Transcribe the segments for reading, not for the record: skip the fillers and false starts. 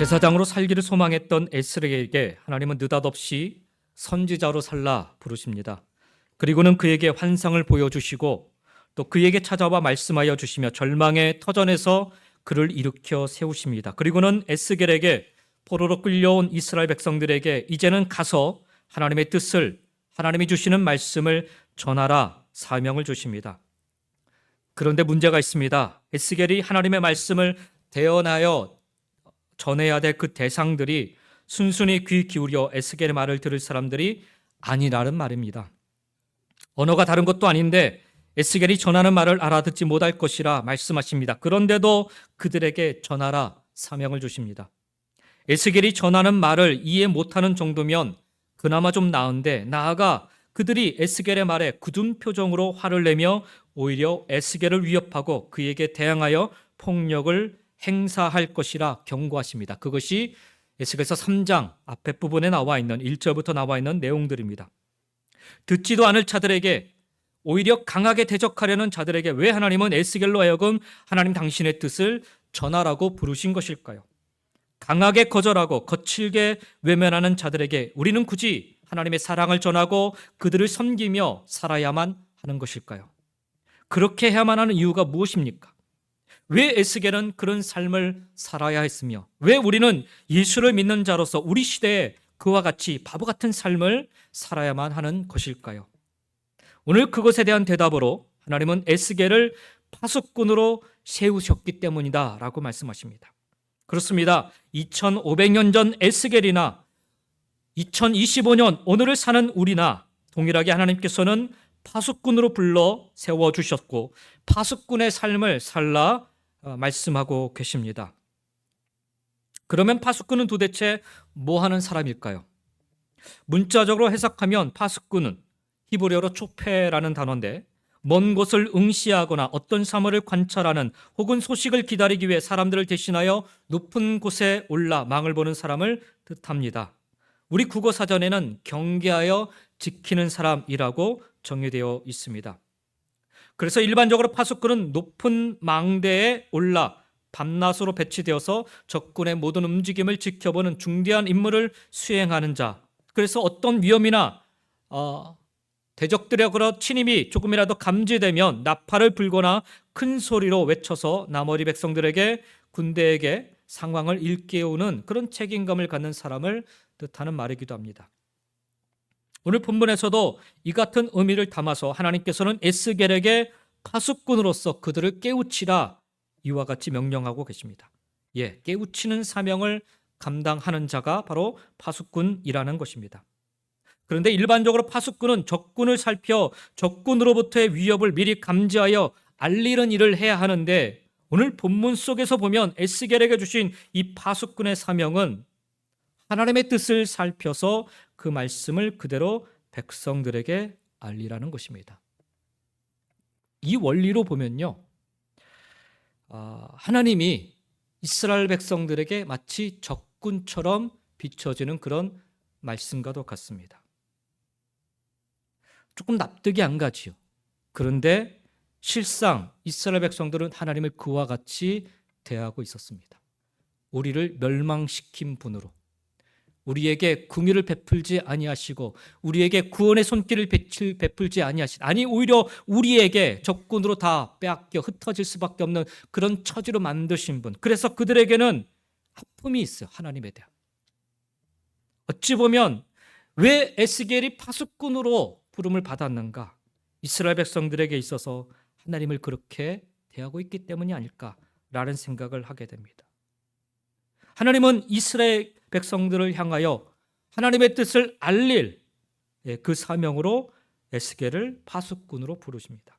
제사장으로 살기를 소망했던 에스겔에게 하나님은 느닷없이 선지자로 살라 부르십니다. 그리고는 그에게 환상을 보여주시고 또 그에게 찾아와 말씀하여 주시며 절망의 터전에서 그를 일으켜 세우십니다. 그리고는 에스겔에게 포로로 끌려온 이스라엘 백성들에게 이제는 가서 하나님의 뜻을, 하나님이 주시는 말씀을 전하라 사명을 주십니다. 그런데 문제가 있습니다. 에스겔이 하나님의 말씀을 대언하여 전해야 될 그 대상들이 순순히 귀 기울여 에스겔의 말을 들을 사람들이 아니라는 말입니다. 언어가 다른 것도 아닌데 에스겔이 전하는 말을 알아듣지 못할 것이라 말씀하십니다. 그런데도 그들에게 전하라 사명을 주십니다. 에스겔이 전하는 말을 이해 못하는 정도면 그나마 좀 나은데, 나아가 그들이 에스겔의 말에 굳은 표정으로 화를 내며 오히려 에스겔을 위협하고 그에게 대항하여 폭력을 행사할 것이라 경고하십니다. 그것이 에스겔서 3장 앞에 부분에 나와 있는 1절부터 나와 있는 내용들입니다. 듣지도 않을 자들에게, 오히려 강하게 대적하려는 자들에게 왜 하나님은 에스겔로 하여금 하나님 당신의 뜻을 전하라고 부르신 것일까요? 강하게 거절하고 거칠게 외면하는 자들에게 우리는 굳이 하나님의 사랑을 전하고 그들을 섬기며 살아야만 하는 것일까요? 그렇게 해야만 하는 이유가 무엇입니까? 왜 에스겔은 그런 삶을 살아야 했으며 왜 우리는 예수를 믿는 자로서 우리 시대에 그와 같이 바보 같은 삶을 살아야만 하는 것일까요? 오늘 그것에 대한 대답으로 하나님은 에스겔을 파수꾼으로 세우셨기 때문이다 라고 말씀하십니다. 그렇습니다. 2500년 전 에스겔이나 2025년 오늘을 사는 우리나 동일하게 하나님께서는 파수꾼으로 불러 세워주셨고 파수꾼의 삶을 살라 말씀하고 계십니다. 그러면 파수꾼은 도대체 뭐 하는 사람일까요? 문자적으로 해석하면 파수꾼은 히브리어로 초페라는 단어인데 먼 곳을 응시하거나 어떤 사물을 관찰하는 혹은 소식을 기다리기 위해 사람들을 대신하여 높은 곳에 올라 망을 보는 사람을 뜻합니다. 우리 국어사전에는 경계하여 지키는 사람이라고 정의되어 있습니다. 그래서 일반적으로 파수꾼은 높은 망대에 올라 밤낮으로 배치되어서 적군의 모든 움직임을 지켜보는 중대한 임무를 수행하는 자, 그래서 어떤 위험이나 대적들의 그런 침입이 조금이라도 감지되면 나팔을 불거나 큰 소리로 외쳐서 나머지 백성들에게, 군대에게 상황을 일깨우는 그런 책임감을 갖는 사람을 뜻하는 말이기도 합니다. 오늘 본문에서도 이 같은 의미를 담아서 하나님께서는 에스겔에게 파수꾼으로서 그들을 깨우치라 이와 같이 명령하고 계십니다. 깨우치는 사명을 감당하는 자가 바로 파수꾼이라는 것입니다. 그런데 일반적으로 파수꾼은 적군을 살펴 적군으로부터의 위협을 미리 감지하여 알리는 일을 해야 하는데 오늘 본문 속에서 보면 에스겔에게 주신 이 파수꾼의 사명은 하나님의 뜻을 살펴서 그 말씀을 그대로 백성들에게 알리라는 것입니다. 이 원리로 보면요, 하나님이 이스라엘 백성들에게 마치 적군처럼 비춰지는 그런 말씀과도 같습니다. 조금 납득이 안 가지요. 그런데 실상 이스라엘 백성들은 하나님을 그와 같이 대하고 있었습니다. 우리를 멸망시킨 분으로, 우리에게 긍휼을 베풀지 아니하시고 우리에게 구원의 손길을 베풀지 아니하시고, 아니 오히려 우리에게 적군으로 다 빼앗겨 흩어질 수밖에 없는 그런 처지로 만드신 분. 그래서 그들에게는 아픔이 있어요. 하나님에 대한. 어찌 보면 왜 에스겔이 파수꾼으로 부름을 받았는가? 이스라엘 백성들에게 있어서 하나님을 그렇게 대하고 있기 때문이 아닐까라는 생각을 하게 됩니다. 하나님은 이스라엘 백성들을 향하여 하나님의 뜻을 알릴 그 사명으로 에스겔을 파수꾼으로 부르십니다.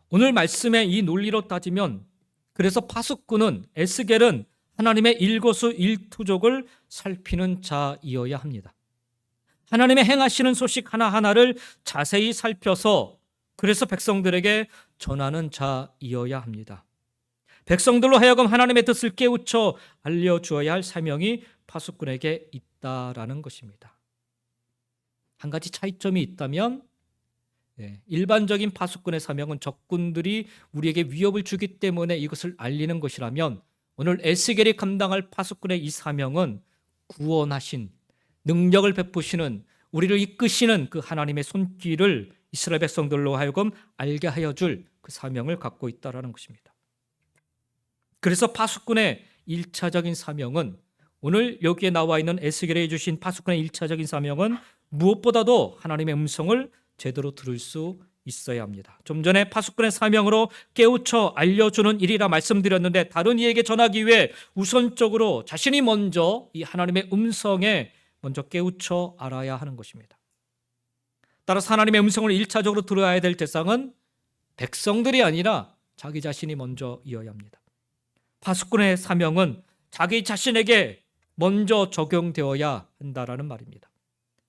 오늘 말씀의 이 논리로 따지면 그래서 파수꾼은, 에스겔은 하나님의 일거수일투족을 살피는 자이어야 합니다. 하나님의 행하시는 소식 하나하나를 자세히 살펴서 그래서 백성들에게 전하는 자이어야 합니다. 백성들로 하여금 하나님의 뜻을 깨우쳐 알려주어야 할 사명이 파수꾼에게 있다라는 것입니다. 한 가지 차이점이 있다면 일반적인 파수꾼의 사명은 적군들이 우리에게 위협을 주기 때문에 이것을 알리는 것이라면 오늘 에스겔이 감당할 파수꾼의 이 사명은 구원하신, 능력을 베푸시는, 우리를 이끄시는 그 하나님의 손길을 이스라엘 백성들로 하여금 알게 하여 줄 그 사명을 갖고 있다는 것입니다. 그래서 파수꾼의 1차적인 사명은, 오늘 여기에 나와 있는 에스겔에 주신 파수꾼의 1차적인 사명은 무엇보다도 하나님의 음성을 제대로 들을 수 있어야 합니다. 좀 전에 파수꾼의 사명으로 깨우쳐 알려주는 일이라 말씀드렸는데, 다른 이에게 전하기 위해 우선적으로 자신이 먼저 이 하나님의 음성에 먼저 깨우쳐 알아야 하는 것입니다. 따라서 하나님의 음성을 1차적으로 들어야 될 대상은 백성들이 아니라 자기 자신이 먼저이어야 합니다. 파수꾼의 사명은 자기 자신에게 먼저 적용되어야 한다라는 말입니다.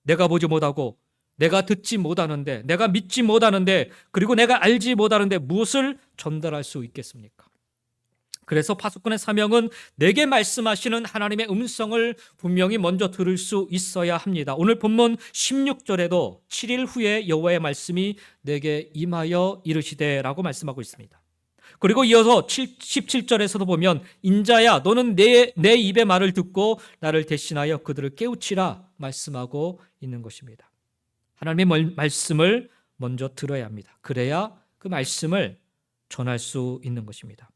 내가 보지 못하고, 내가 듣지 못하는데, 내가 믿지 못하는데, 그리고 내가 알지 못하는데 무엇을 전달할 수 있겠습니까? 그래서 파수꾼의 사명은 내게 말씀하시는 하나님의 음성을 분명히 먼저 들을 수 있어야 합니다. 오늘 본문 16절에도 7일 후에 여호와의 말씀이 내게 임하여 이르시되라고 말씀하고 있습니다. 그리고 이어서 17절에서도 보면 인자야 너는 내 입의 말을 듣고 나를 대신하여 그들을 깨우치라 말씀하고 있는 것입니다. 하나님의 말씀을 먼저 들어야 합니다. 그래야 그 말씀을 전할 수 있는 것입니다.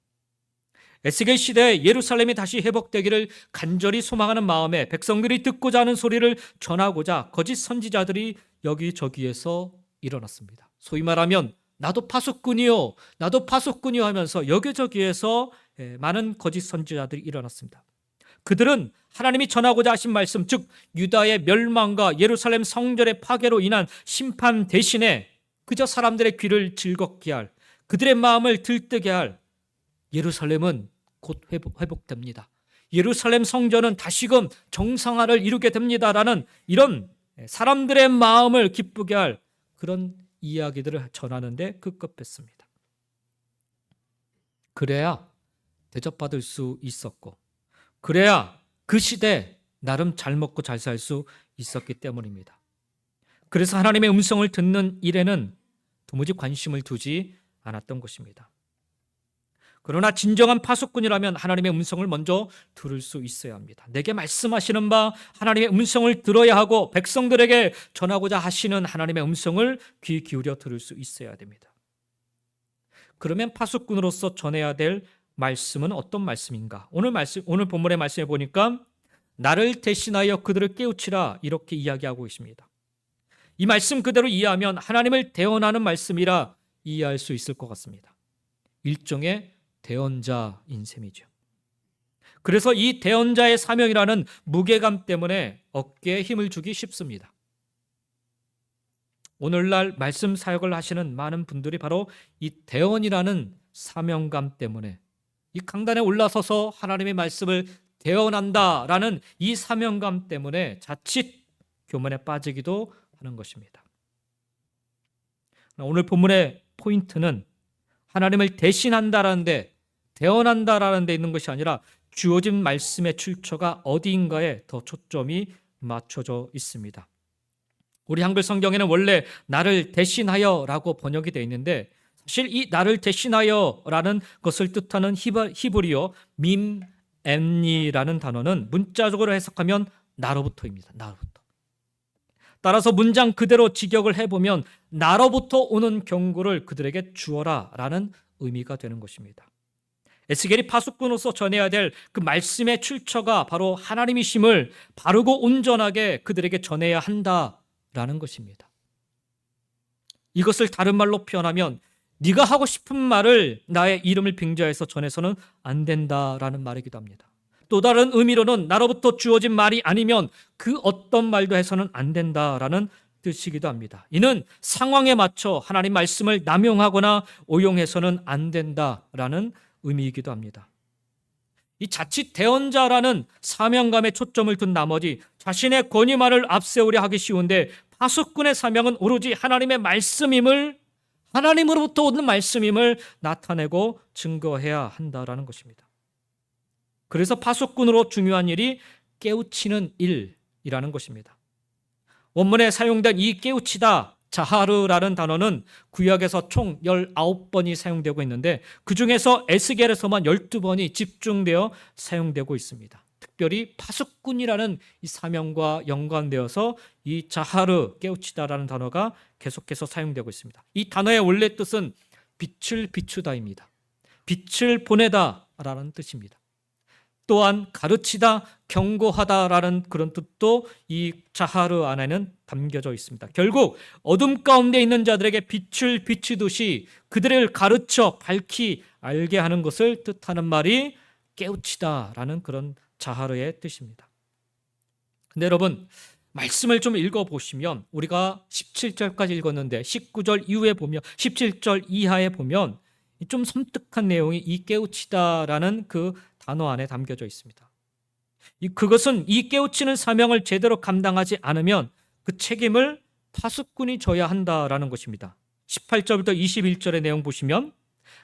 에스겔 시대에 예루살렘이 다시 회복되기를 간절히 소망하는 마음에 백성들이 듣고자 하는 소리를 전하고자 거짓 선지자들이 여기저기에서 일어났습니다. 소위 말하면 나도 파수꾼이요, 나도 파수꾼이요 하면서 여기저기에서 많은 거짓 선지자들이 일어났습니다. 그들은 하나님이 전하고자 하신 말씀, 즉 유다의 멸망과 예루살렘 성전의 파괴로 인한 심판 대신에 그저 사람들의 귀를 즐겁게 할, 그들의 마음을 들뜨게 할, 예루살렘은 곧 회복됩니다, 예루살렘 성전은 다시금 정상화를 이루게 됩니다라는 이런 사람들의 마음을 기쁘게 할 그런 이야기들을 전하는데 급급했습니다. 그래야 대접받을 수 있었고, 그래야 그 시대 나름 잘 먹고 잘 살 수 있었기 때문입니다. 그래서 하나님의 음성을 듣는 일에는 도무지 관심을 두지 않았던 것입니다. 그러나 진정한 파수꾼이라면 하나님의 음성을 먼저 들을 수 있어야 합니다. 내게 말씀하시는 바 하나님의 음성을 들어야 하고, 백성들에게 전하고자 하시는 하나님의 음성을 귀 기울여 들을 수 있어야 됩니다. 그러면 파수꾼으로서 전해야 될 말씀은 어떤 말씀인가? 오늘 본문의 말씀에 보니까 나를 대신하여 그들을 깨우치라 이렇게 이야기하고 있습니다. 이 말씀 그대로 이해하면 하나님을 대언하는 말씀이라 이해할 수 있을 것 같습니다. 일종의 대언자인 셈이죠. 그래서 이 대언자의 사명이라는 무게감 때문에 어깨에 힘을 주기 쉽습니다. 오늘날 말씀 사역을 하시는 많은 분들이 바로 이 대언이라는 사명감 때문에, 이 강단에 올라서서 하나님의 말씀을 대언한다라는 이 사명감 때문에 자칫 교만에 빠지기도 하는 것입니다. 오늘 본문의 포인트는 하나님을 대신한다라는데, 대언한다라는 데 있는 것이 아니라 주어진 말씀의 출처가 어디인가에 더 초점이 맞춰져 있습니다. 우리 한글 성경에는 원래 나를 대신하여라고 번역이 되어 있는데, 사실 이 나를 대신하여라는 것을 뜻하는 히브리어 밈엔니라는 단어는 문자적으로 해석하면 나로부터입니다. 나로부터. 따라서 문장 그대로 직역을 해보면 나로부터 오는 경고를 그들에게 주어라 라는 의미가 되는 것입니다. 에스겔이 파수꾼으로서 전해야 될 그 말씀의 출처가 바로 하나님이심을 바르고 온전하게 그들에게 전해야 한다라는 것입니다. 이것을 다른 말로 표현하면 네가 하고 싶은 말을 나의 이름을 빙자해서 전해서는 안 된다라는 말이기도 합니다. 또 다른 의미로는 나로부터 주어진 말이 아니면 그 어떤 말도 해서는 안 된다라는 뜻이기도 합니다. 이는 상황에 맞춰 하나님 말씀을 남용하거나 오용해서는 안 된다라는 의미이기도 합니다. 이 자칫 대언자라는 사명감에 초점을 둔 나머지 자신의 권위만을 앞세우려 하기 쉬운데, 파수꾼의 사명은 오로지 하나님의 말씀임을, 하나님으로부터 오는 말씀임을 나타내고 증거해야 한다라는 것입니다. 그래서 파수꾼으로 중요한 일이 깨우치는 일이라는 것입니다. 원문에 사용된 이 깨우치다 자하르라는 단어는 구약에서 총 19번이 사용되고 있는데 그중에서 에스겔에서만 12번이 집중되어 사용되고 있습니다. 특별히 파수꾼이라는 이 사명과 연관되어서 이 자하르, 깨우치다라는 단어가 계속해서 사용되고 있습니다. 이 단어의 원래 뜻은 빛을 비추다입니다. 빛을 보내다라는 뜻입니다. 또한 가르치다, 경고하다라는 그런 뜻도 이 자하르 안에는 담겨져 있습니다. 결국 어둠 가운데 있는 자들에게 빛을 비추듯이 그들을 가르쳐 밝히 알게 하는 것을 뜻하는 말이 깨우치다라는 그런 자하르의 뜻입니다. 근데 여러분, 말씀을 좀 읽어보시면 우리가 17절까지 읽었는데 19절 이후에 보면 17절 이하에 보면 좀 섬뜩한 내용이 이 깨우치다라는 그 단어 안에 담겨져 있습니다. 그것은 이 깨우치는 사명을 제대로 감당하지 않으면 그 책임을 파수꾼이 져야 한다라는 것입니다. 18절부터 21절의 내용 보시면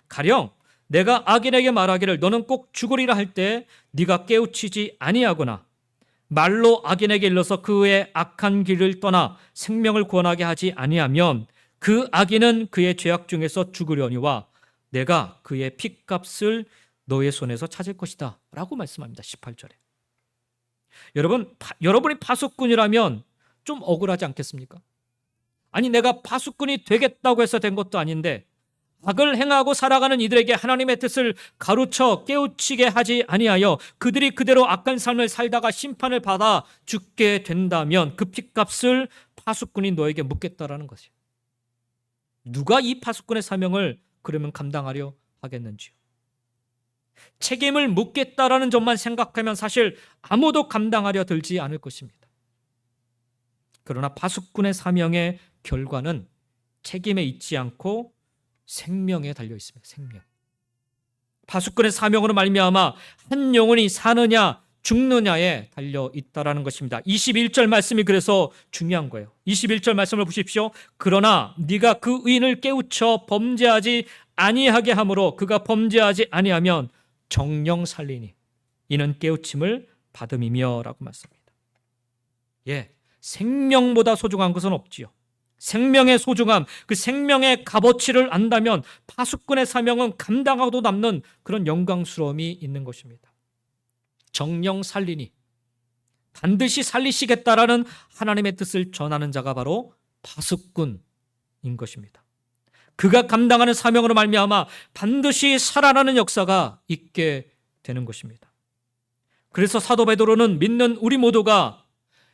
가령 내가 악인에게 말하기를 너는 꼭 죽으리라 할 때 네가 깨우치지 아니하거나 말로 악인에게 일러서 그의 악한 길을 떠나 생명을 구원하게 하지 아니하면 그 악인은 그의 죄악 중에서 죽으려니와 내가 그의 핏값을 너의 손에서 찾을 것이다 라고 말씀합니다. 18절에. 여러분이 파수꾼이라면 좀 억울하지 않겠습니까? 아니 내가 파수꾼이 되겠다고 해서 된 것도 아닌데 악을 행하고 살아가는 이들에게 하나님의 뜻을 가르쳐 깨우치게 하지 아니하여 그들이 그대로 악한 삶을 살다가 심판을 받아 죽게 된다면 그 핏값을 파수꾼이 너에게 묻겠다라는 것이에요. 누가 이 파수꾼의 사명을 그러면 감당하려 하겠는지요? 책임을 묻겠다라는 점만 생각하면 사실 아무도 감당하려 들지 않을 것입니다. 그러나 파수꾼의 사명의 결과는 책임에 있지 않고 생명에 달려 있습니다. 생명. 파수꾼의 사명으로 말미암아 한 영혼이 사느냐 죽느냐에 달려 있다라는 것입니다. 21절 말씀이 그래서 중요한 거예요. 21절 말씀을 보십시오. 그러나 네가 그 의인을 깨우쳐 범죄하지 아니하게 함으로 그가 범죄하지 아니하면 정령 살리니 이는 깨우침을 받음이며 라고 말씀합니다. 생명보다 소중한 것은 없지요. 생명의 소중함, 그 생명의 값어치를 안다면 파수꾼의 사명은 감당하고도 남는 그런 영광스러움이 있는 것입니다. 정령 살리니 반드시 살리시겠다라는 하나님의 뜻을 전하는 자가 바로 파수꾼인 것입니다. 그가 감당하는 사명으로 말미암아 반드시 살아나는 역사가 있게 되는 것입니다. 그래서 사도 베드로는 믿는 우리 모두가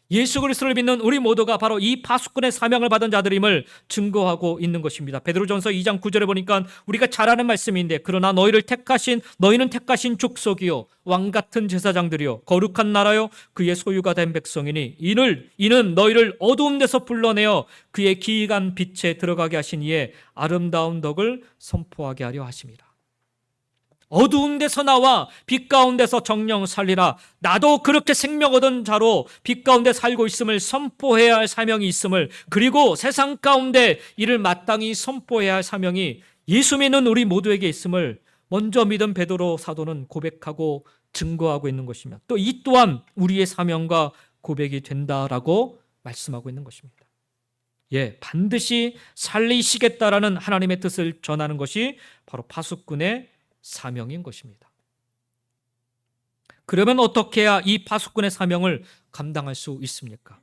예수 그리스도를 믿는 우리 모두가 바로 이 파수꾼의 사명을 받은 자들임을 증거하고 있는 것입니다. 베드로전서 2장 9절에 보니까 우리가 잘 아는 말씀인데 그러나 너희는 택하신 족속이요 왕 같은 제사장들이요 거룩한 나라요 그의 소유가 된 백성이니 이는 너희를 어두운 데서 불러내어 그의 기이한 빛에 들어가게 하신 이의 아름다운 덕을 선포하게 하려 하심이라. 어두운 데서 나와 빛 가운데서 정령 살리라. 나도 그렇게 생명 얻은 자로 빛 가운데 살고 있음을 선포해야 할 사명이 있음을, 그리고 세상 가운데 이를 마땅히 선포해야 할 사명이 예수 믿는 우리 모두에게 있음을 먼저 믿은 베드로 사도는 고백하고 증거하고 있는 것이며 또 이 또한 우리의 사명과 고백이 된다라고 말씀하고 있는 것입니다. 반드시 살리시겠다라는 하나님의 뜻을 전하는 것이 바로 파수꾼의 사명인 것입니다. 그러면 어떻게 해야 이 파수꾼의 사명을 감당할 수 있습니까?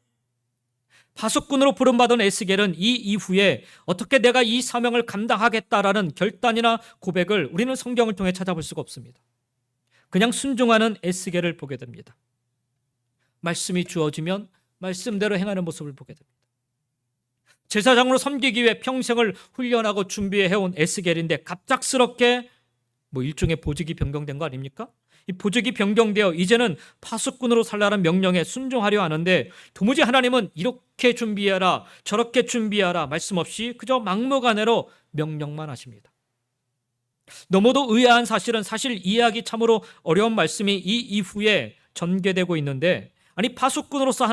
파수꾼으로 부름받은 에스겔은 이 이후에 어떻게 내가 이 사명을 감당하겠다라는 결단이나 고백을 우리는 성경을 통해 찾아볼 수가 없습니다. 그냥 순종하는 에스겔을 보게 됩니다. 말씀이 주어지면 말씀대로 행하는 모습을 보게 됩니다. 제사장으로 섬기기 위해 평생을 훈련하고 준비해온 에스겔인데 갑작스럽게 일종의 보직이 변경된 거 아닙니까? 이 보직이 변경되어 이제는 파수꾼으로 살라는 명령에 순종하려 하는데 도무지 하나님은 이렇게 준비하라 저렇게 준비하라 말씀 없이 그저 막무가내로 명령만 하십니다. 너무도 의아한 사실 이해하기 참으로 어려운 말씀이 이 이후에 전개되고 있는데, 아니 파수꾼으로서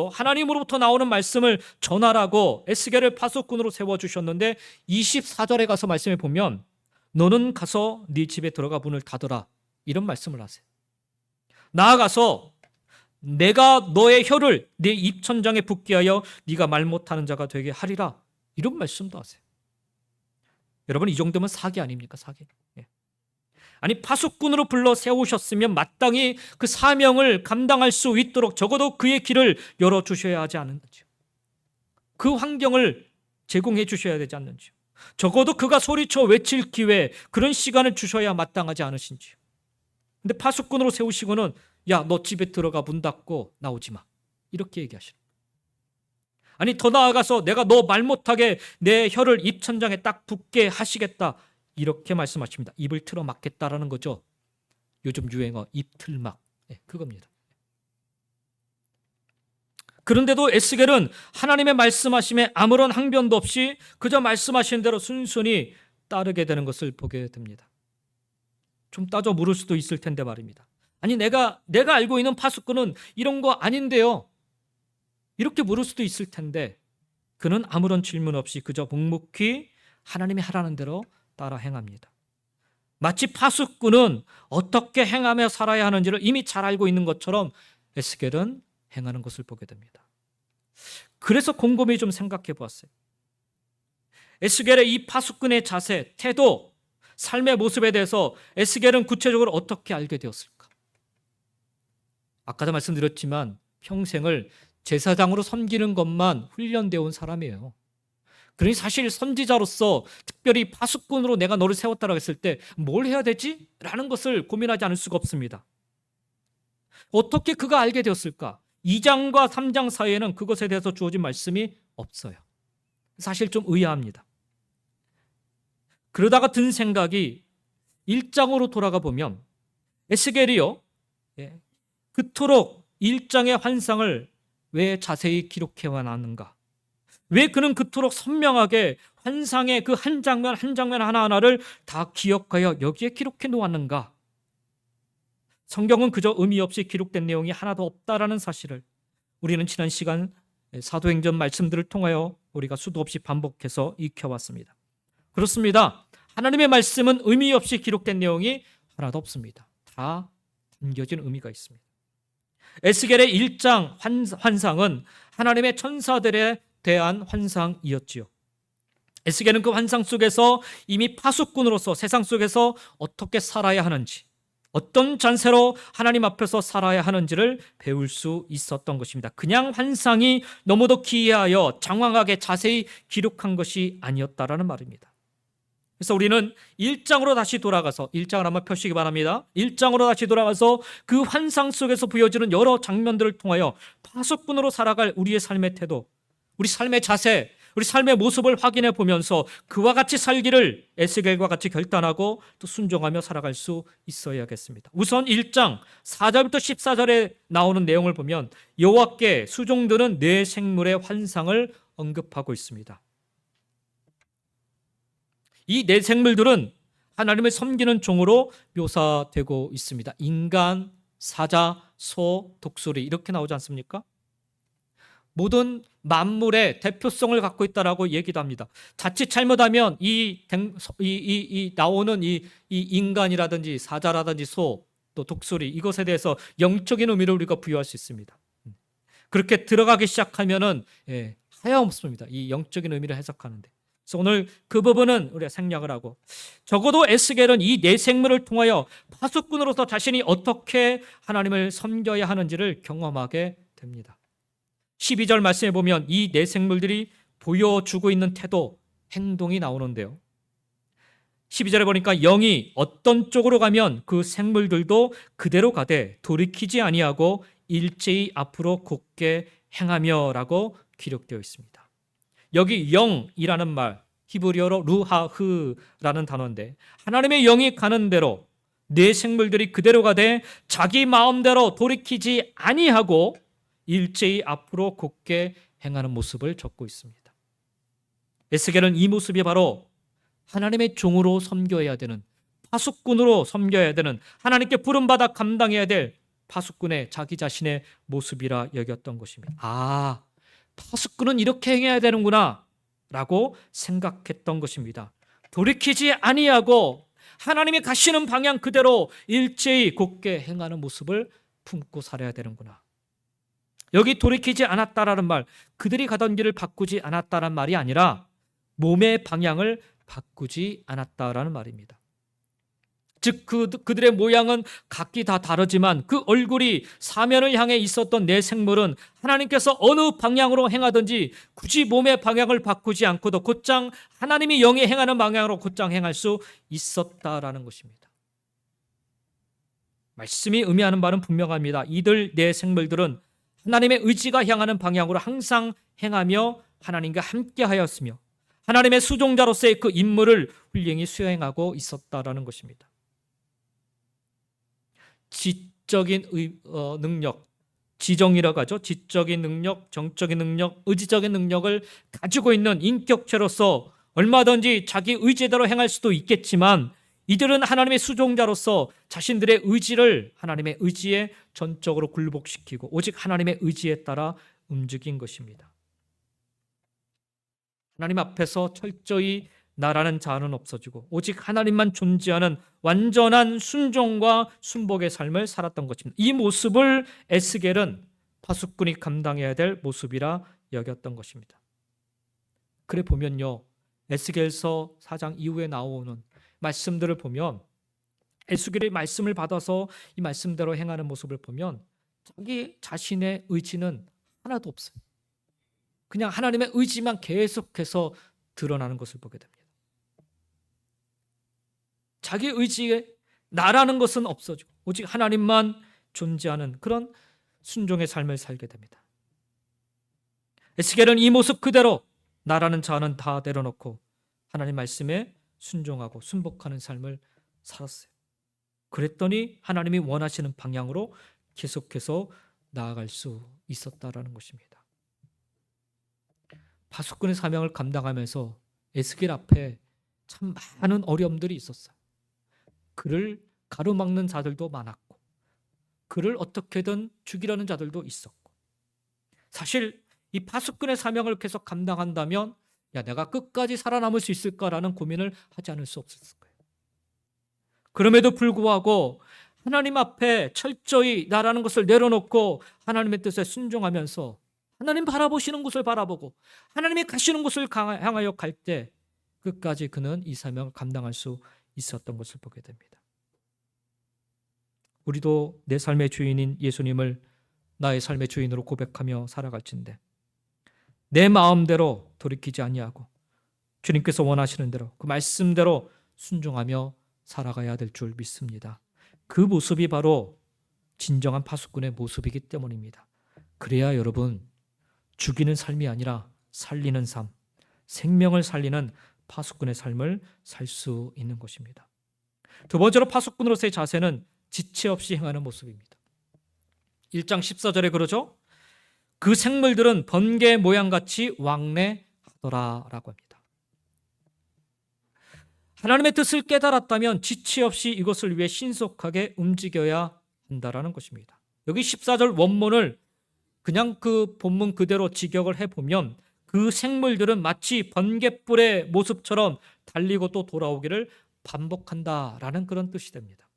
하나님으로부터 나오는 말씀을 전하라고 에스겔을 파수꾼으로 세워주셨는데 24절에 가서 말씀해 보면 너는 가서 네 집에 들어가 문을 닫으라 이런 말씀을 하세요. 나아가서 내가 너의 혀를 내 입천장에 붙게 하여 네가 말 못하는 자가 되게 하리라. 이런 말씀도 하세요. 여러분, 이 정도면 사기 아닙니까? 사기. 예. 아니, 파수꾼으로 불러 세우셨으면 마땅히 그 사명을 감당할 수 있도록 적어도 그의 길을 열어주셔야 하지 않는지요. 그 환경을 제공해 주셔야 되지 않는지요. 적어도 그가 소리쳐 외칠 기회, 그런 시간을 주셔야 마땅하지 않으신지요. 근데 파수꾼으로 세우시고는 야, 너 집에 들어가 문 닫고 나오지 마. 이렇게 얘기하시는 거예요. 아니, 더 나아가서 내가 너 말 못하게 내 혀를 입천장에 딱 붙게 하시겠다. 이렇게 말씀하십니다. 입을 틀어 막겠다라는 거죠. 요즘 유행어 입틀막. 네, 그겁니다. 그런데도 에스겔은 하나님의 말씀하심에 아무런 항변도 없이 그저 말씀하신 대로 순순히 따르게 되는 것을 보게 됩니다. 좀 따져 물을 수도 있을 텐데 말입니다. 아니, 내가 알고 있는 파수꾼은 이런 거 아닌데요. 이렇게 물을 수도 있을 텐데 그는 아무런 질문 없이 그저 묵묵히 하나님이 하라는 대로 따라 행합니다. 마치 파수꾼은 어떻게 행하며 살아야 하는지를 이미 잘 알고 있는 것처럼 에스겔은 행하는 것을 보게 됩니다. 그래서 곰곰이 좀 생각해 보았어요. 에스겔의 이 파수꾼의 자세, 태도, 삶의 모습에 대해서 에스겔은 구체적으로 어떻게 알게 되었을까? 아까도 말씀드렸지만 평생을 제사장으로 섬기는 것만 훈련되어 온 사람이에요. 그러니 사실 선지자로서 특별히 파수꾼으로 내가 너를 세웠다라고 했을 때 뭘 해야 되지? 라는 것을 고민하지 않을 수가 없습니다. 어떻게 그가 알게 되었을까? 2장과 3장 사이에는 그것에 대해서 주어진 말씀이 없어요. 사실 좀 의아합니다. 그러다가 든 생각이 1장으로 돌아가 보면 에스겔이요, 그토록 1장의 환상을 왜 자세히 기록해 왔는가? 왜 그는 그토록 선명하게 환상의 그 한 장면 한 장면 하나하나를 다 기억하여 여기에 기록해 놓았는가? 성경은 그저 의미 없이 기록된 내용이 하나도 없다라는 사실을 우리는 지난 시간 사도행전 말씀들을 통하여 우리가 수도 없이 반복해서 익혀왔습니다. 그렇습니다. 하나님의 말씀은 의미 없이 기록된 내용이 하나도 없습니다. 다 담겨진 의미가 있습니다. 에스겔의 1장 환상은 하나님의 천사들에 대한 환상이었지요. 에스겔은 그 환상 속에서 이미 파수꾼으로서 세상 속에서 어떻게 살아야 하는지, 어떤 잔세로 하나님 앞에서 살아야 하는지를 배울 수 있었던 것입니다. 그냥 환상이 너무도 기이하여 장황하게 자세히 기록한 것이 아니었다라는 말입니다. 그래서 우리는 1장으로 다시 돌아가서 1장을 한번 펴시기 바랍니다. 1장으로 다시 돌아가서 그 환상 속에서 보여지는 여러 장면들을 통하여 파수꾼으로 살아갈 우리의 삶의 태도, 우리 삶의 자세, 우리 삶의 모습을 확인해 보면서 그와 같이 살기를 에스겔과 같이 결단하고 또 순종하며 살아갈 수 있어야겠습니다. 우선 1장 4절부터 14절에 나오는 내용을 보면 여호와께 수종드는 네 생물의 환상을 언급하고 있습니다. 이 네 생물들은 하나님을 섬기는 종으로 묘사되고 있습니다. 인간, 사자, 소, 독수리 이렇게 나오지 않습니까? 모든 만물의 대표성을 갖고 있다라고 얘기도 합니다. 자칫 잘못하면 나오는 이 인간이라든지 사자라든지 소, 또 독수리 이것에 대해서 영적인 의미를 우리가 부여할 수 있습니다. 그렇게 들어가기 시작하면은 하염없습니다. 이 영적인 의미를 해석하는데. 그래서 오늘 그 부분은 우리가 생략을 하고 적어도 에스겔은 이 네 생물을 통하여 파수꾼으로서 자신이 어떻게 하나님을 섬겨야 하는지를 경험하게 됩니다. 12절 말씀에 보면 이 네 생물들이 보여주고 있는 태도, 행동이 나오는데요. 12절에 보니까 영이 어떤 쪽으로 가면 그 생물들도 그대로 가되 돌이키지 아니하고 일제히 앞으로 곧게 행하며라고 기록되어 있습니다. 여기 영이라는 말, 히브리어로 루하흐라는 단어인데 하나님의 영이 가는 대로 네 생물들이 그대로 가되 자기 마음대로 돌이키지 아니하고 일제히 앞으로 곧게 행하는 모습을 적고 있습니다. 에스겔은 이 모습이 바로 하나님의 종으로 섬겨야 되는, 파수꾼으로 섬겨야 되는, 하나님께 부름받아 감당해야 될 파수꾼의 자기 자신의 모습이라 여겼던 것입니다. 아, 파수꾼은 이렇게 행해야 되는구나 라고 생각했던 것입니다. 돌이키지 아니하고 하나님이 가시는 방향 그대로 일제히 곧게 행하는 모습을 품고 살아야 되는구나. 여기 돌이키지 않았다라는 말, 그들이 가던 길을 바꾸지 않았다라는 말이 아니라 몸의 방향을 바꾸지 않았다라는 말입니다. 즉 그들의 모양은 각기 다 다르지만 그 얼굴이 사면을 향해 있었던 내 생물은 하나님께서 어느 방향으로 행하든지 굳이 몸의 방향을 바꾸지 않고도 곧장 하나님이 영이 행하는 방향으로 곧장 행할 수 있었다라는 것입니다. 말씀이 의미하는 바는 분명합니다. 이들 내 생물들은 하나님의 의지가 향하는 방향으로 항상 행하며 하나님과 함께 하였으며 하나님의 수종자로서의 그 임무를 훌륭히 수행하고 있었다라는 것입니다. 지적인 능력, 지정이라고 하죠. 지적인 능력, 정적인 능력, 의지적인 능력을 가지고 있는 인격체로서 얼마든지 자기 의지대로 행할 수도 있겠지만 이들은 하나님의 수종자로서 자신들의 의지를 하나님의 의지에 전적으로 굴복시키고 오직 하나님의 의지에 따라 움직인 것입니다. 하나님 앞에서 철저히 나라는 자아는 없어지고 오직 하나님만 존재하는 완전한 순종과 순복의 삶을 살았던 것입니다. 이 모습을 에스겔은 파수꾼이 감당해야 될 모습이라 여겼던 것입니다. 그래 보면요, 에스겔서 4장 이후에 나오는 말씀들을 보면 에스겔의 말씀을 받아서 이 말씀대로 행하는 모습을 보면 자기 자신의 의지는 하나도 없어요. 그냥 하나님의 의지만 계속해서 드러나는 것을 보게 됩니다. 자기 의지에 나라는 것은 없어지고 오직 하나님만 존재하는 그런 순종의 삶을 살게 됩니다. 에스겔은 이 모습 그대로 나라는 자는 다 내려놓고 하나님 말씀에 순종하고 순복하는 삶을 살았어요. 그랬더니 하나님이 원하시는 방향으로 계속해서 나아갈 수 있었다라는 것입니다. 파수꾼의 사명을 감당하면서 에스겔 앞에 참 많은 어려움들이 있었어요. 그를 가로막는 자들도 많았고 그를 어떻게든 죽이려는 자들도 있었고 사실 이 파수꾼의 사명을 계속 감당한다면 내가 끝까지 살아남을 수 있을까라는 고민을 하지 않을 수 없었을 거예요. 그럼에도 불구하고 하나님 앞에 철저히 나라는 것을 내려놓고 하나님의 뜻에 순종하면서 하나님 바라보시는 곳을 바라보고 하나님이 가시는 곳을 향하여 갈 때 끝까지 그는 이 사명을 감당할 수 있었던 것을 보게 됩니다. 우리도 내 삶의 주인인 예수님을 나의 삶의 주인으로 고백하며 살아갈진대 내 마음대로 돌이키지 아니하고 주님께서 원하시는 대로 그 말씀대로 순종하며 살아가야 될 줄 믿습니다. 그 모습이 바로 진정한 파수꾼의 모습이기 때문입니다. 그래야 여러분 죽이는 삶이 아니라 살리는 삶, 생명을 살리는 파수꾼의 삶을 살 수 있는 것입니다. 두 번째로 파수꾼으로서의 자세는 지체 없이 행하는 모습입니다. 1장 14절에 그러죠. 그 생물들은 번개 모양같이 왕래하더라라고 합니다. 하나님의 뜻을 깨달았다면 지체 없이 이것을 위해 신속하게 움직여야 한다라는 것입니다. 여기 14절 원문을 그냥 그 본문 그대로 직역을 해보면 그 생물들은 마치 번갯불의 모습처럼 달리고 또 돌아오기를 반복한다라는 그런 뜻이 됩니다.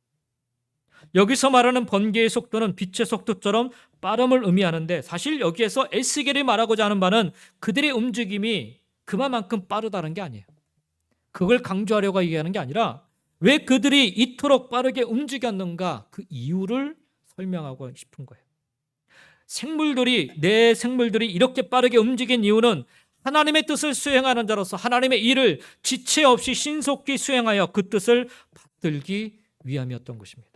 여기서 말하는 번개의 속도는 빛의 속도처럼 빠름을 의미하는데 사실 여기에서 에스겔이 말하고자 하는 바는 그들의 움직임이 그만큼 빠르다는 게 아니에요. 그걸 강조하려고 얘기하는 게 아니라 왜 그들이 이토록 빠르게 움직였는가 그 이유를 설명하고 싶은 거예요. 내 생물들이 이렇게 빠르게 움직인 이유는 하나님의 뜻을 수행하는 자로서 하나님의 일을 지체 없이 신속히 수행하여 그 뜻을 받들기 위함이었던 것입니다.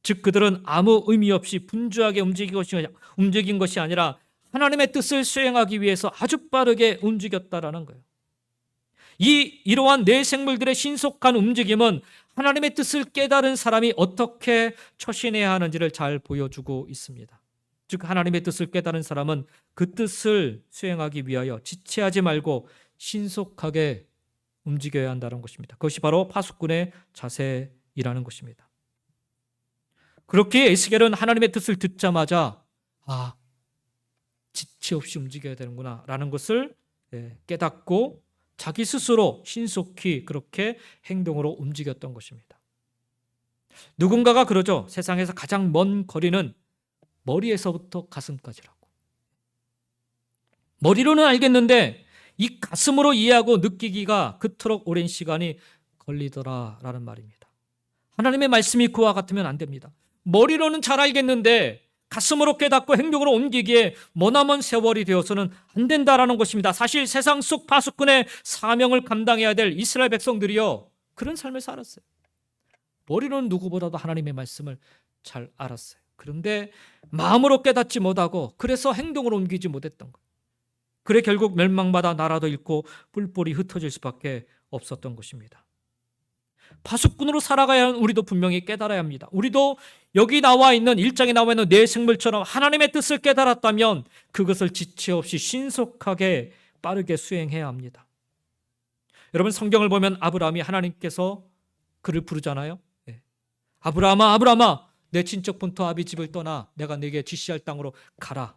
즉 그들은 아무 의미 없이 분주하게 움직인 것이 아니라 하나님의 뜻을 수행하기 위해서 아주 빠르게 움직였다라는 거예요. 이러한 내 생물들의 신속한 움직임은 하나님의 뜻을 깨달은 사람이 어떻게 처신해야 하는지를 잘 보여주고 있습니다. 즉 하나님의 뜻을 깨달은 사람은 그 뜻을 수행하기 위하여 지체하지 말고 신속하게 움직여야 한다는 것입니다. 그것이 바로 파수꾼의 자세이라는 것입니다. 그렇게 에스겔은 하나님의 뜻을 듣자마자 지체 없이 움직여야 되는구나 라는 것을 깨닫고 자기 스스로 신속히 그렇게 행동으로 움직였던 것입니다. 누군가가 그러죠. 세상에서 가장 먼 거리는 머리에서부터 가슴까지라고. 머리로는 알겠는데 이 가슴으로 이해하고 느끼기가 그토록 오랜 시간이 걸리더라라는 말입니다. 하나님의 말씀이 그와 같으면 안 됩니다. 머리로는 잘 알겠는데 가슴으로 깨닫고 행동으로 옮기기에 머나먼 세월이 되어서는 안 된다라는 것입니다. 사실 세상 속 파수꾼의 사명을 감당해야 될 이스라엘 백성들이요, 그런 삶을 살았어요. 머리로는 누구보다도 하나님의 말씀을 잘 알았어요. 그런데 마음으로 깨닫지 못하고 그래서 행동으로 옮기지 못했던 거예요. 그래 결국 멸망받아 나라도 잃고 뿔뿔이 흩어질 수밖에 없었던 것입니다. 파수꾼으로 살아가야 하는 우리도 분명히 깨달아야 합니다. 우리도 여기 나와 있는 1장에 나와 있는 내 생물처럼 하나님의 뜻을 깨달았다면 그것을 지체 없이 신속하게 빠르게 수행해야 합니다. 여러분, 성경을 보면 아브라함이 하나님께서 그를 부르잖아요. 네. 아브라함아, 아브라함아, 내 친척 본토 아비 집을 떠나 내가 네게 지시할 땅으로 가라.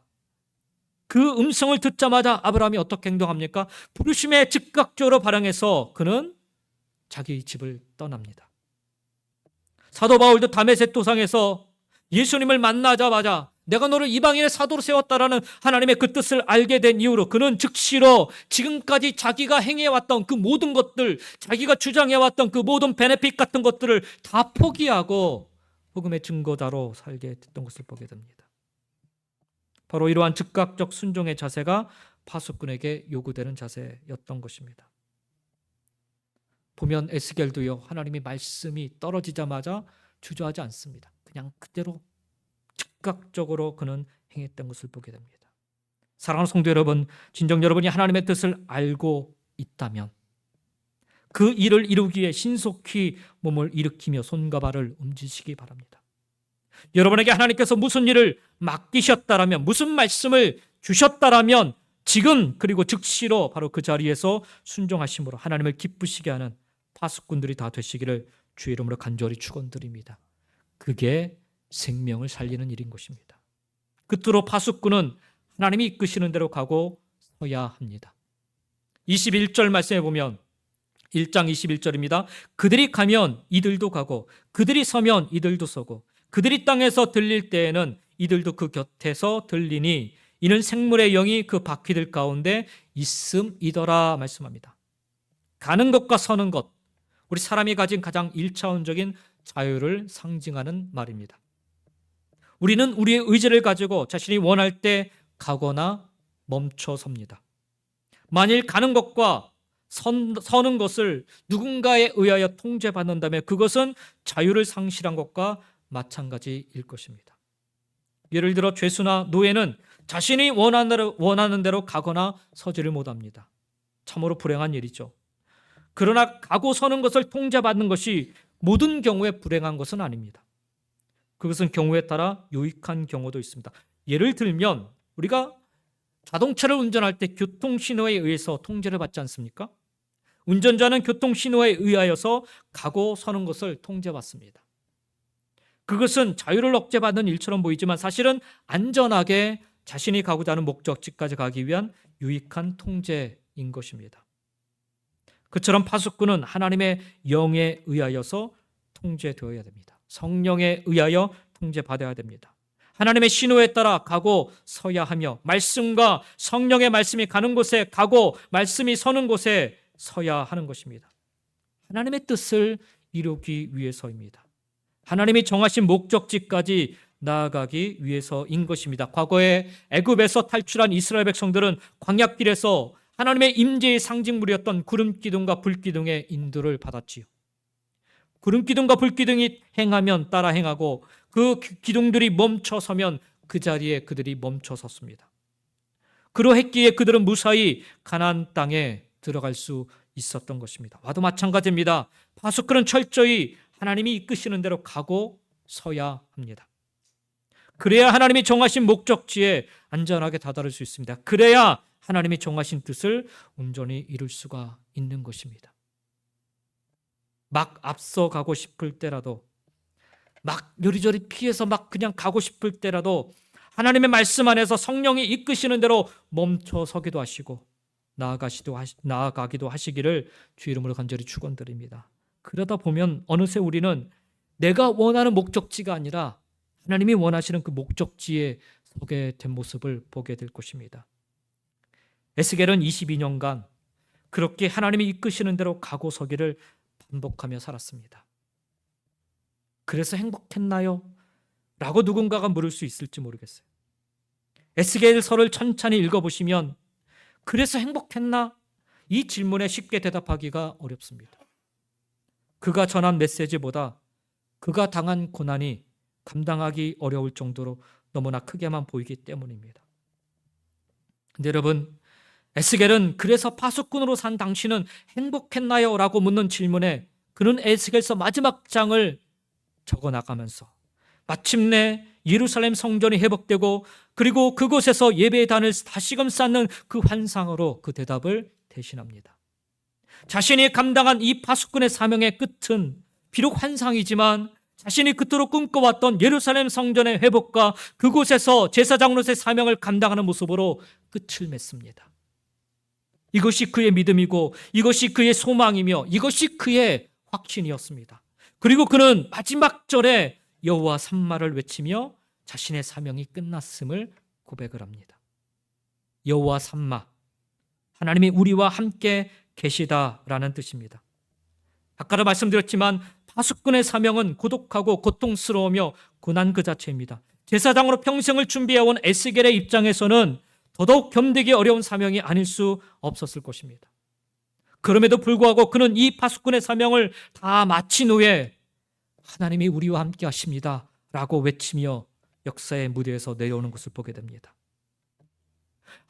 그 음성을 듣자마자 아브라함이 어떻게 행동합니까? 부르심에 즉각적으로 반응해서 그는 자기 집을 떠납니다. 사도 바울도 다메섹 도상에서 예수님을 만나자마자 내가 너를 이방인의 사도로 세웠다라는 하나님의 그 뜻을 알게 된 이후로 그는 즉시로 지금까지 자기가 행해왔던 그 모든 것들, 자기가 주장해왔던 그 모든 베네핏 같은 것들을 다 포기하고 복음의 증거자로 살게 됐던 것을 보게 됩니다. 바로 이러한 즉각적 순종의 자세가 파수꾼에게 요구되는 자세였던 것입니다. 보면 에스겔도요, 하나님의 말씀이 떨어지자마자 주저하지 않습니다. 그냥 그대로 즉각적으로 그는 행했던 것을 보게 됩니다. 사랑하는 성도 여러분, 진정 여러분이 하나님의 뜻을 알고 있다면 그 일을 이루기 위해 신속히 몸을 일으키며 손과 발을 움직이시기 바랍니다. 여러분에게 하나님께서 무슨 일을 맡기셨다라면, 무슨 말씀을 주셨다라면 지금 그리고 즉시로 바로 그 자리에서 순종하심으로 하나님을 기쁘시게 하는 파수꾼들이 다 되시기를 주의 이름으로 간절히 축원드립니다. 그게 생명을 살리는 일인 것입니다. 끝으로 파수꾼은 하나님이 이끄시는 대로 가고 서야 합니다. 21절 말씀에 보면 1장 21절입니다. 그들이 가면 이들도 가고 그들이 서면 이들도 서고 그들이 땅에서 들릴 때에는 이들도 그 곁에서 들리니 이는 생물의 영이 그 바퀴들 가운데 있음이더라 말씀합니다. 가는 것과 서는 것, 우리 사람이 가진 가장 1차원적인 자유를 상징하는 말입니다. 우리는 우리의 의지를 가지고 자신이 원할 때 가거나 멈춰 섭니다. 만일 가는 것과 서는 것을 누군가에 의하여 통제받는다면 그것은 자유를 상실한 것과 마찬가지일 것입니다. 예를 들어 죄수나 노예는 자신이 원하는 대로 가거나 서지를 못합니다. 참으로 불행한 일이죠. 그러나 가고 서는 것을 통제받는 것이 모든 경우에 불행한 것은 아닙니다. 그것은 경우에 따라 유익한 경우도 있습니다. 예를 들면 우리가 자동차를 운전할 때 교통신호에 의해서 통제를 받지 않습니까? 운전자는 교통신호에 의하여서 가고 서는 것을 통제받습니다. 그것은 자유를 억제받는 일처럼 보이지만 사실은 안전하게 자신이 가고자 하는 목적지까지 가기 위한 유익한 통제인 것입니다. 그처럼 파수꾼은 하나님의 영에 의하여서 통제되어야 됩니다. 성령에 의하여 통제받아야 됩니다. 하나님의 신호에 따라 가고 서야 하며 말씀과 성령의 말씀이 가는 곳에 가고 말씀이 서는 곳에 서야 하는 것입니다. 하나님의 뜻을 이루기 위해서입니다. 하나님이 정하신 목적지까지 나아가기 위해서인 것입니다. 과거에 애굽에서 탈출한 이스라엘 백성들은 광야길에서 하나님의 임재의 상징물이었던 구름기둥과 불기둥의 인도를 받았지요. 구름기둥과 불기둥이 행하면 따라 행하고 그 기둥들이 멈춰서면 그 자리에 그들이 멈춰섰습니다. 그러했기에 그들은 무사히 가나안 땅에 들어갈 수 있었던 것입니다. 와도 마찬가지입니다. 파수꾼은 철저히 하나님이 이끄시는 대로 가고 서야 합니다. 그래야 하나님이 정하신 목적지에 안전하게 다다를 수 있습니다. 그래야 하나님이 정하신 뜻을 온전히 이룰 수가 있는 것입니다. 막 앞서가고 싶을 때라도, 막 요리조리 피해서 막 그냥 가고 싶을 때라도 하나님의 말씀 안에서 성령이 이끄시는 대로 멈춰 서기도 하시고 나아가기도 하시기를 주 이름으로 간절히 축원드립니다. 그러다 보면 어느새 우리는 내가 원하는 목적지가 아니라 하나님이 원하시는 그 목적지에 서게 된 모습을 보게 될 것입니다. 에스겔은 22년간 그렇게 하나님이 이끄시는 대로 가고 서기를 반복하며 살았습니다. 그래서 행복했나요? 라고 누군가가 물을 수 있을지 모르겠어요. 에스겔서를 천천히 읽어보시면 그래서 행복했나? 이 질문에 쉽게 대답하기가 어렵습니다. 그가 전한 메시지보다 그가 당한 고난이 감당하기 어려울 정도로 너무나 크게만 보이기 때문입니다. 근데 여러분, 에스겔은 그래서 파수꾼으로 산 당신은 행복했나요? 라고 묻는 질문에 그는 에스겔서 마지막 장을 적어나가면서 마침내 예루살렘 성전이 회복되고 그리고 그곳에서 예배단을 다시금 쌓는 그 환상으로 그 대답을 대신합니다. 자신이 감당한 이 파수꾼의 사명의 끝은 비록 환상이지만 자신이 그토록 꿈꿔왔던 예루살렘 성전의 회복과 그곳에서 제사장으로서의 사명을 감당하는 모습으로 끝을 맺습니다. 이것이 그의 믿음이고 이것이 그의 소망이며 이것이 그의 확신이었습니다. 그리고 그는 마지막 절에 여호와 삼마를 외치며 자신의 사명이 끝났음을 고백을 합니다. 여호와 삼마, 하나님이 우리와 함께 계시다라는 뜻입니다. 아까도 말씀드렸지만 파수꾼의 사명은 고독하고 고통스러우며 고난 그 자체입니다. 제사장으로 평생을 준비해온 에스겔의 입장에서는 더더욱 견디기 어려운 사명이 아닐 수 없었을 것입니다. 그럼에도 불구하고 그는 이 파수꾼의 사명을 다 마친 후에 하나님이 우리와 함께 하십니다 라고 외치며 역사의 무대에서 내려오는 것을 보게 됩니다.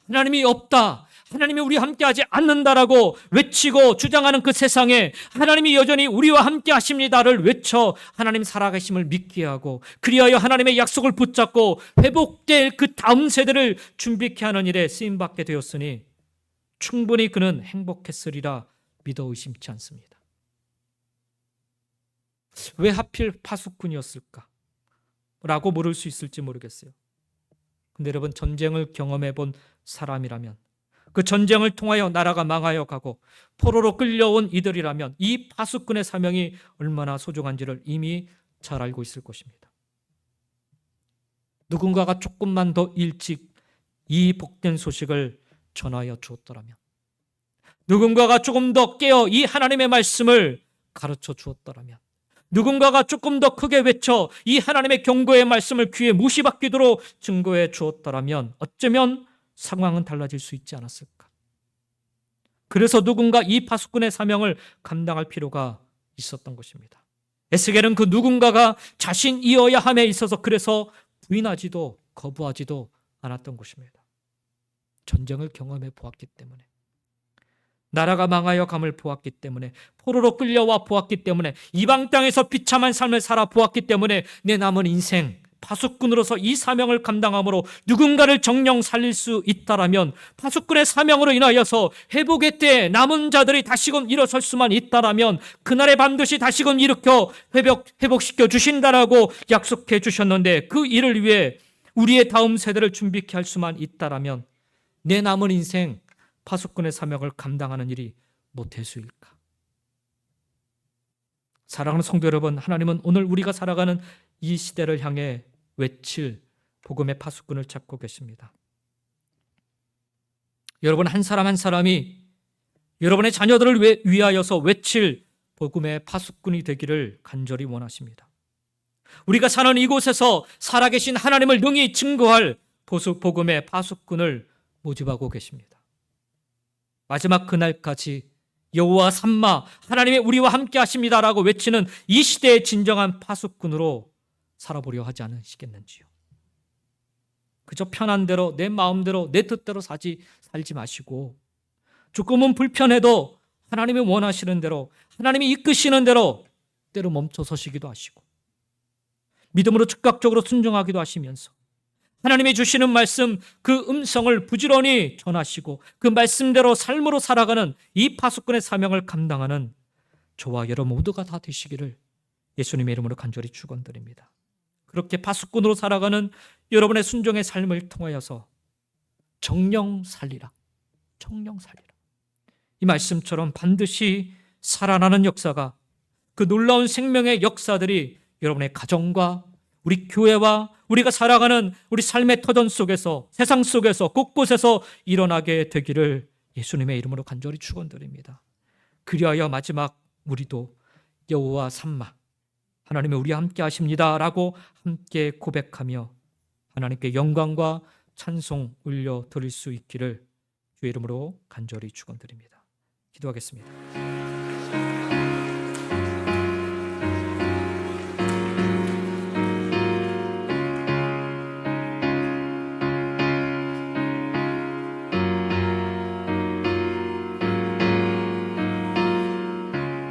하나님이 없다, 하나님이 우리와 함께하지 않는다라고 외치고 주장하는 그 세상에 하나님이 여전히 우리와 함께 하십니다를 외쳐 하나님 살아계심을 믿게 하고 그리하여 하나님의 약속을 붙잡고 회복될 그 다음 세대를 준비케 하는 일에 쓰임받게 되었으니 충분히 그는 행복했으리라 믿어 의심치 않습니다. 왜 하필 파수꾼이었을까? 라고 물을 수 있을지 모르겠어요. 근데 여러분, 전쟁을 경험해 본 사람이라면, 그 전쟁을 통하여 나라가 망하여 가고 포로로 끌려온 이들이라면 이 파수꾼의 사명이 얼마나 소중한지를 이미 잘 알고 있을 것입니다. 누군가가 조금만 더 일찍 이 복된 소식을 전하여 주었더라면, 누군가가 조금 더 깨어 이 하나님의 말씀을 가르쳐 주었더라면, 누군가가 조금 더 크게 외쳐 이 하나님의 경고의 말씀을 귀에 무시받기도록 증거해 주었더라면 어쩌면 상황은 달라질 수 있지 않았을까? 그래서 누군가 이 파수꾼의 사명을 감당할 필요가 있었던 것입니다. 에스겔은 그 누군가가 자신이어야 함에 있어서 그래서 부인하지도 거부하지도 않았던 것입니다. 전쟁을 경험해 보았기 때문에, 나라가 망하여 감을 보았기 때문에, 포로로 끌려와 보았기 때문에, 이방 땅에서 비참한 삶을 살아 보았기 때문에 내 남은 인생 파수꾼으로서 이 사명을 감당함으로 누군가를 정령 살릴 수 있다라면, 파수꾼의 사명으로 인하여서 회복의 때에 남은 자들이 다시금 일어설 수만 있다라면 그날에 반드시 다시금 일으켜 회복시켜 주신다라고 약속해 주셨는데 그 일을 위해 우리의 다음 세대를 준비케 할 수만 있다라면 내 남은 인생 파수꾼의 사명을 감당하는 일이 뭐 대수일까? 사랑하는 성도 여러분, 하나님은 오늘 우리가 살아가는 이 시대를 향해 외칠 복음의 파수꾼을 찾고 계십니다. 여러분 한 사람 한 사람이 여러분의 자녀들을 위하여서 외칠 복음의 파수꾼이 되기를 간절히 원하십니다. 우리가 사는 이곳에서 살아계신 하나님을 능히 증거할 복음의 파수꾼을 모집하고 계십니다. 마지막 그날까지 여호와 삼마, 하나님의 우리와 함께 하십니다라고 외치는 이 시대의 진정한 파수꾼으로 살아보려 하지 않으시겠는지요? 그저 편한 대로 내 마음대로 내 뜻대로 살지 마시고 조금은 불편해도 하나님이 원하시는 대로, 하나님이 이끄시는 대로 때로 멈춰 서시기도 하시고 믿음으로 즉각적으로 순종하기도 하시면서 하나님이 주시는 말씀, 그 음성을 부지런히 전하시고 그 말씀대로 삶으로 살아가는 이 파수꾼의 사명을 감당하는 저와 여러분 모두가 다 되시기를 예수님의 이름으로 간절히 축원드립니다. 그렇게 파수꾼으로 살아가는 여러분의 순종의 삶을 통하여서 정령 살리라, 정령 살리라. 이 말씀처럼 반드시 살아나는 역사가, 그 놀라운 생명의 역사들이 여러분의 가정과 우리 교회와 우리가 살아가는 우리 삶의 터전 속에서, 세상 속에서 곳곳에서 일어나게 되기를 예수님의 이름으로 간절히 축원드립니다. 그리하여 마지막 우리도 여호와 삼마, 하나님이 우리와 함께 하십니다라고 함께 고백하며 하나님께 영광과 찬송 올려 드릴 수 있기를 주의 이름으로 간절히 축원드립니다. 기도하겠습니다.